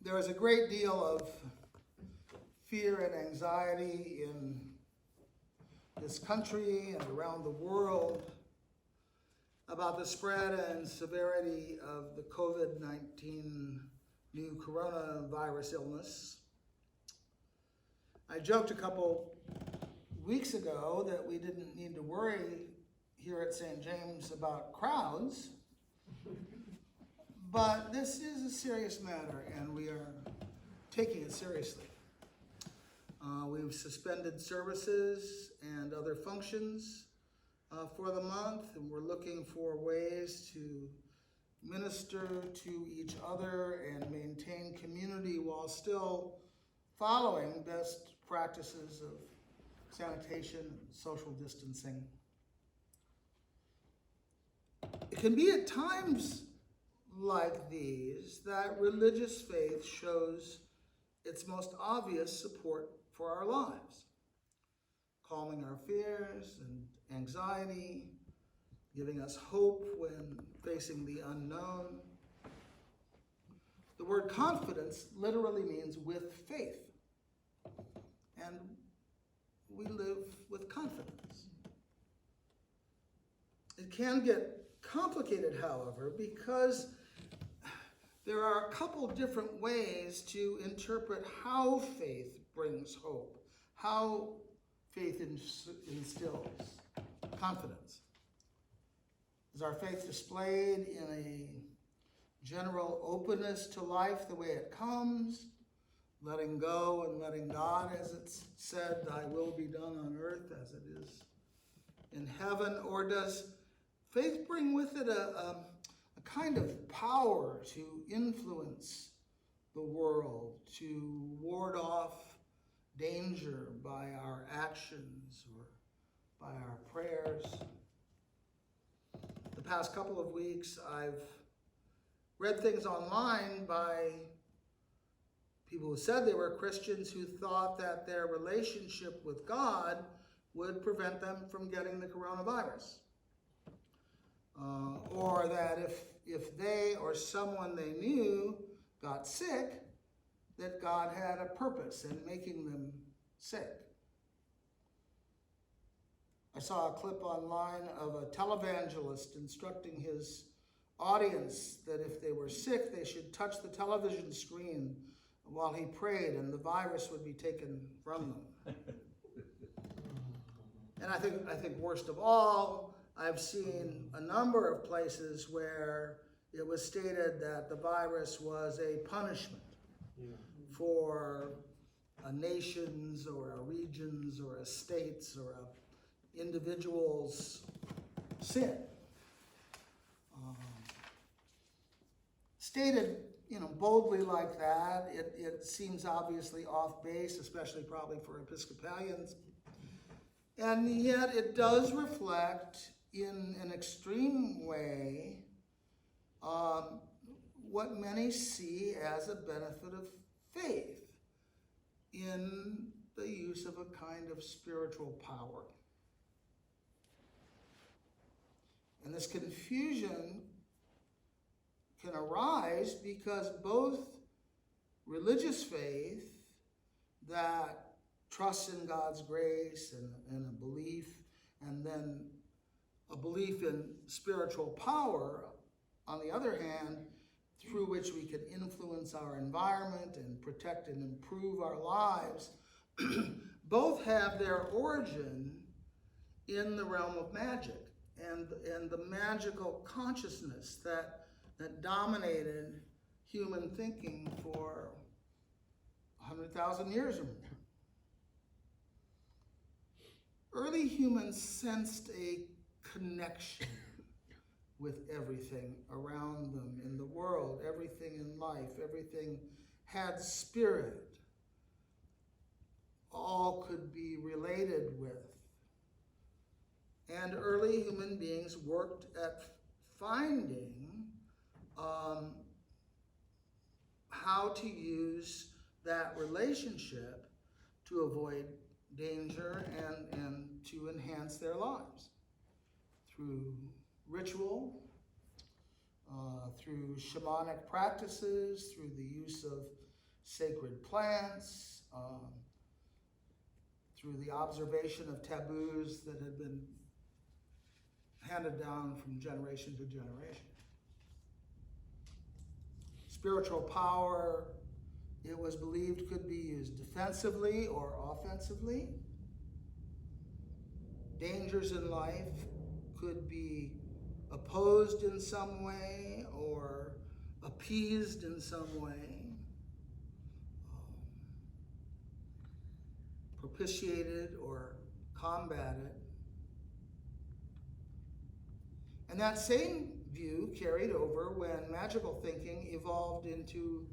There is a great deal of fear and anxiety in this country and around the world about the spread and severity of the COVID-19 new coronavirus illness. I joked a couple weeks ago that we didn't need to worry here at St. James about crowds, but this is a serious matter and we are taking it seriously. We've suspended services and other functions for the month, and we're looking for ways to minister to each other and maintain community while still following best practices of sanitation and social distancing. It can be at times like these that religious faith shows its most obvious support for our lives, calming our fears and anxiety, giving us hope when facing the unknown. The word confidence literally means with faith, and we live with confidence. It can get complicated, however, because there are a couple different ways to interpret how faith brings hope, how faith instills confidence. Is our faith displayed in a general openness to life the way it comes, letting go and letting God, as it's said, thy will be done on earth as it is in heaven? Or does faith bring with it a kind of power to influence the world, to ward off danger by our actions or by our prayers? The past couple of weeks, I've read things online by people who said they were Christians who thought that their relationship with God would prevent them from getting the coronavirus. Or that if they or someone they knew got sick, that God had a purpose in making them sick. I saw a clip online of a televangelist instructing his audience that if they were sick, they should touch the television screen while he prayed and the virus would be taken from them. And I think worst of all, I've seen a number of places where it was stated that the virus was a punishment for a nation's or a region's or a state's or a individual's sin. Stated, boldly like that, it seems obviously off base, especially probably for Episcopalians. And yet it does reflect in an extreme way what many see as a benefit of faith in the use of a kind of spiritual power. And this confusion can arise because both religious faith that trusts in God's grace and a belief, and then a belief in spiritual power, on the other hand, through which we can influence our environment and protect and improve our lives, both have their origin in the realm of magic and the magical consciousness that dominated human thinking for 100,000 years or more. Early humans sensed a connection with everything around them in the world, everything in life, everything had spirit, all could be related with. And early human beings worked at finding how to use that relationship to avoid danger and to enhance their lives through ritual, through shamanic practices, through the use of sacred plants, through the observation of taboos that had been handed down from generation to generation. Spiritual power, it was believed, could be used defensively or offensively. Dangers in life could be opposed in some way or appeased in some way, propitiated or combated. And that same view carried over when magical thinking evolved into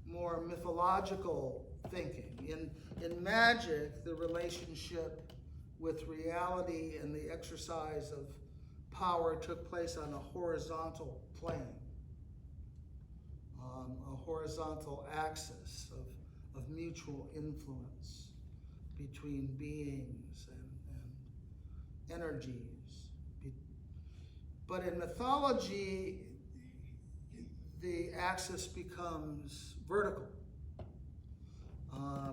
more mythological thinking. In magic, the relationship with reality and the exercise of power took place on a horizontal plane, a horizontal axis of mutual influence between beings and energies. But in mythology, the axis becomes vertical,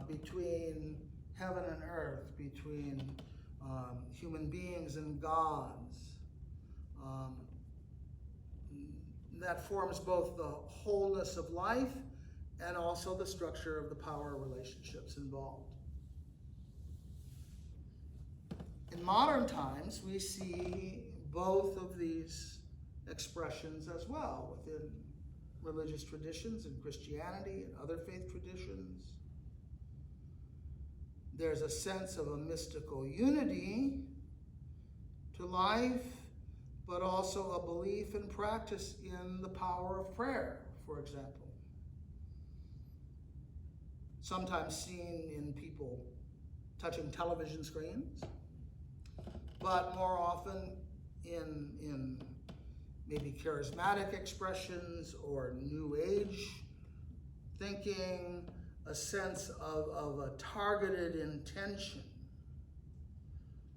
between heaven and earth, between human beings and gods. That forms both the wholeness of life and also the structure of the power relationships involved. In modern times, we see both of these expressions as well within religious traditions and Christianity and other faith traditions. There's a sense of a mystical unity to life, but also a belief and practice in the power of prayer, for example. Sometimes seen in people touching television screens, but more often in maybe charismatic expressions or New Age thinking, a sense of a targeted intention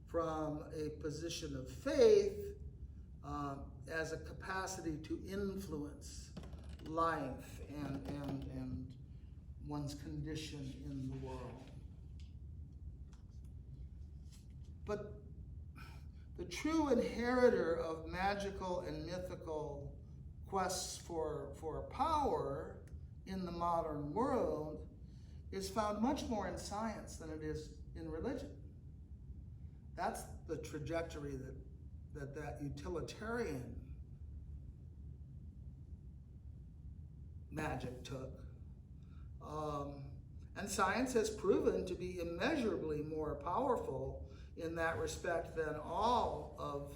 from a position of faith as a capacity to influence life and one's condition in the world. But the true inheritor of magical and mythical quests for power in the modern world is found much more in science than it is in religion. That's the trajectory that utilitarian magic took. And science has proven to be immeasurably more powerful in that respect than all of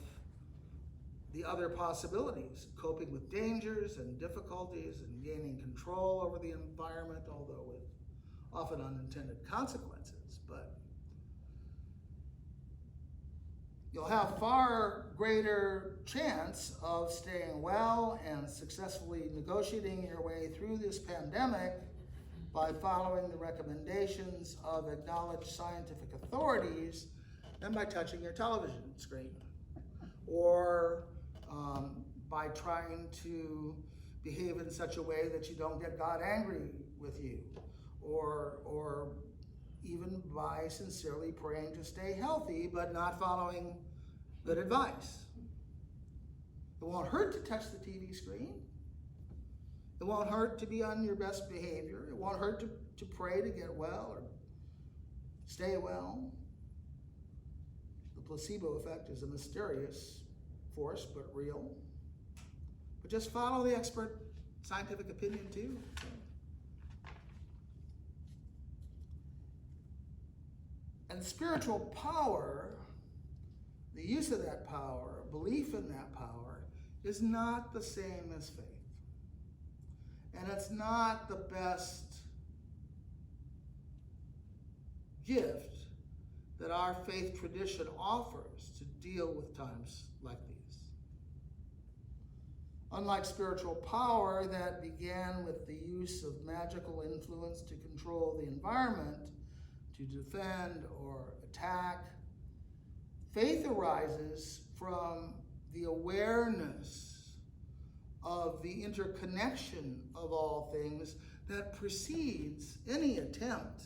the other possibilities, coping with dangers and difficulties and gaining control over the environment, although with often unintended consequences. But you'll have far greater chance of staying well and successfully negotiating your way through this pandemic by following the recommendations of acknowledged scientific authorities than by touching your television screen, or by trying to behave in such a way that you don't get God angry with you, or even by sincerely praying to stay healthy but not following good advice. It won't hurt to touch the TV screen. It won't hurt to be on your best behavior. It won't hurt to pray to get well or stay well. The placebo effect is a mysterious force, but real. But just follow the expert scientific opinion too. And spiritual power, the use of that power, belief in that power, is not the same as faith. And it's not the best gift that our faith tradition offers to deal with times like these. Unlike spiritual power that began with the use of magical influence to control the environment, to defend or attack, faith arises from the awareness of the interconnection of all things that precedes any attempt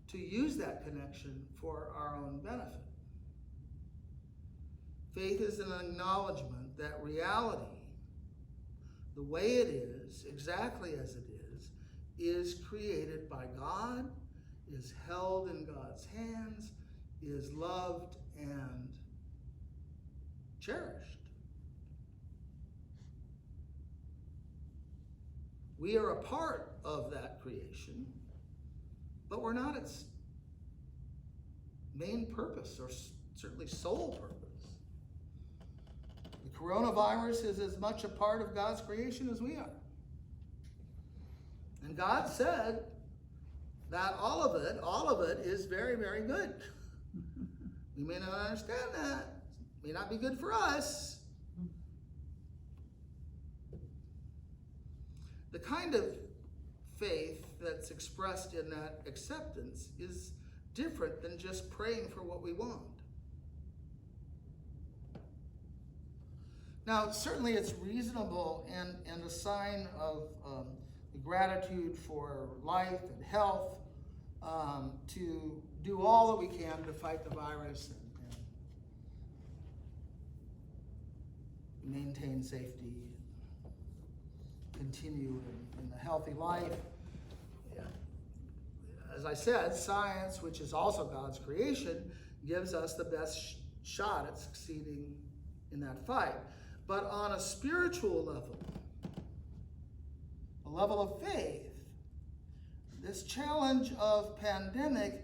to use that connection for our own benefit. Faith is an acknowledgement that reality, the way it is, exactly as it is created by God, is held in God's hands, is loved and cherished. We are a part of that creation, but we're not its main purpose, or certainly sole purpose. The coronavirus is as much a part of God's creation as we are. And God said that all of it is very, very good. We may not understand that. It may not be good for us. The kind of faith that's expressed in that acceptance is different than just praying for what we want. Now, certainly it's reasonable and a sign of gratitude for life and health to do all that we can to fight the virus and maintain safety, continue in a healthy life. Yeah. As I said, science, which is also God's creation, gives us the best shot at succeeding in that fight. But on a spiritual level, a level of faith, this challenge of pandemic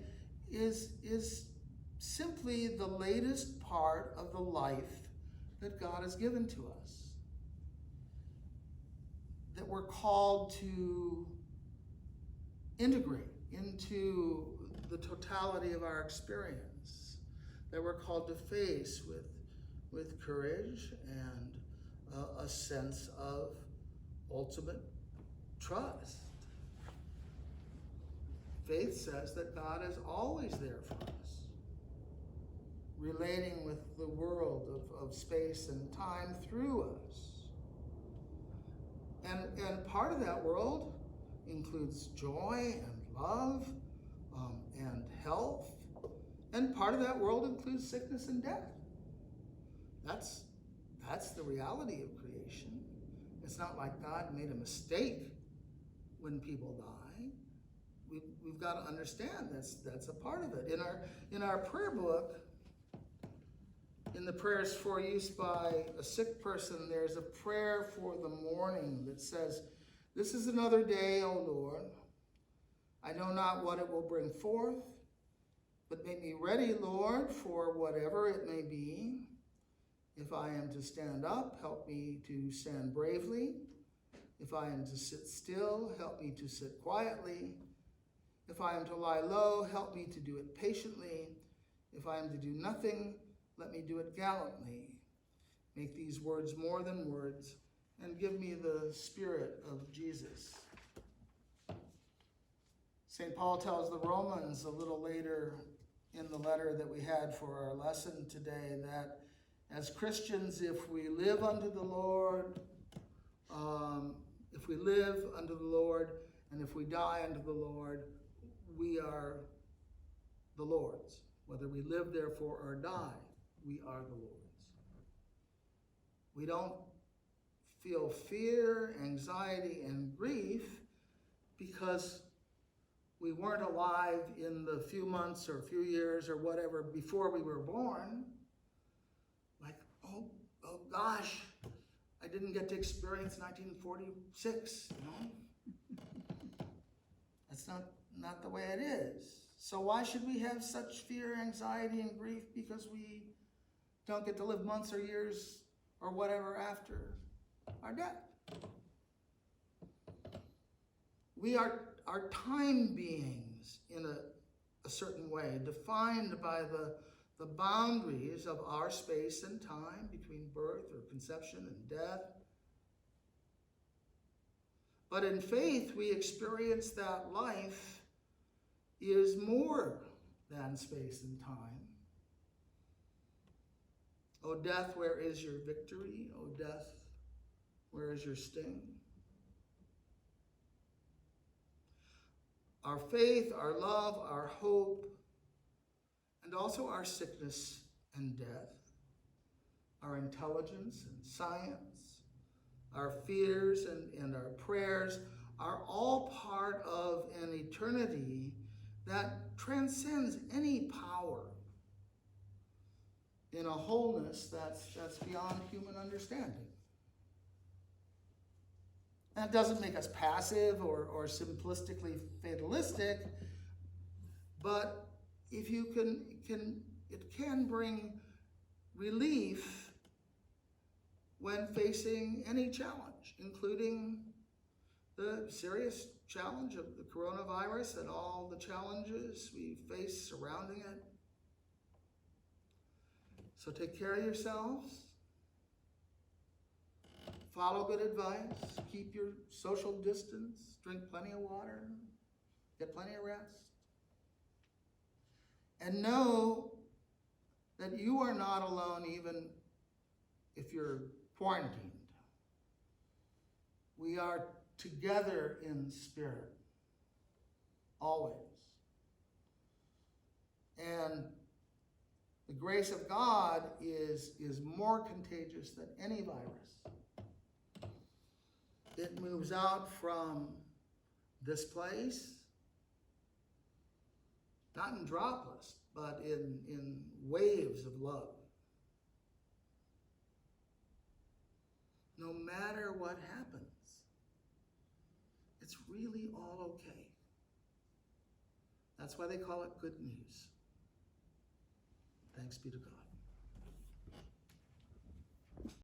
is simply the latest part of the life that God has given to us, that we're called to integrate into the totality of our experience, that we're called to face with courage and a sense of ultimate trust. Faith says that God is always there for us, relating with the world of space and time through us. And part of that world includes joy and love and health. And part of that world includes sickness and death. That's the reality of creation. It's not like God made a mistake when people die. We've got to understand that's a part of it. In our prayer book, in the prayers for use by a sick person, there's a prayer for the morning that says, "This is another day, O Lord. I know not what it will bring forth, but make me ready, Lord, for whatever it may be. If I am to stand up, help me to stand bravely. If I am to sit still, help me to sit quietly. If I am to lie low, help me to do it patiently. If I am to do nothing, let me do it gallantly. Make these words more than words, and give me the spirit of Jesus." St. Paul tells the Romans a little later in the letter that we had for our lesson today that as Christians, if we live unto the Lord, and if we die unto the Lord, we are the Lord's. Whether we live, therefore, or die, we are the Lord's. We don't feel fear, anxiety, and grief because we weren't alive in the few months or few years or whatever before we were born. Like, oh gosh, I didn't get to experience 1946, That's not the way it is. So why should we have such fear, anxiety, and grief because we don't get to live months or years or whatever after our death? We are time beings in a certain way, defined by the boundaries of our space and time between birth or conception and death. But in faith, we experience that life is more than space and time. O death, where is your victory? O death, where is your sting? our faith, our love, our hope, and also our sickness and death, our intelligence and science, our fears and our prayers are all part of an eternity that transcends any power in a wholeness that's beyond human understanding. That doesn't make us passive or simplistically fatalistic, but if you it can bring relief when facing any challenge, including the serious challenge of the coronavirus and all the challenges we face surrounding it. So take care of yourselves. Follow good advice. Keep your social distance. Drink plenty of water. Get plenty of rest. And know that you are not alone even if you're quarantined. We are together in spirit, always. And the grace of God is more contagious than any virus. It moves out from this place, not in droplets, but in waves of love. No matter what happens, it's really all okay. That's why they call it good news. Thanks be to God.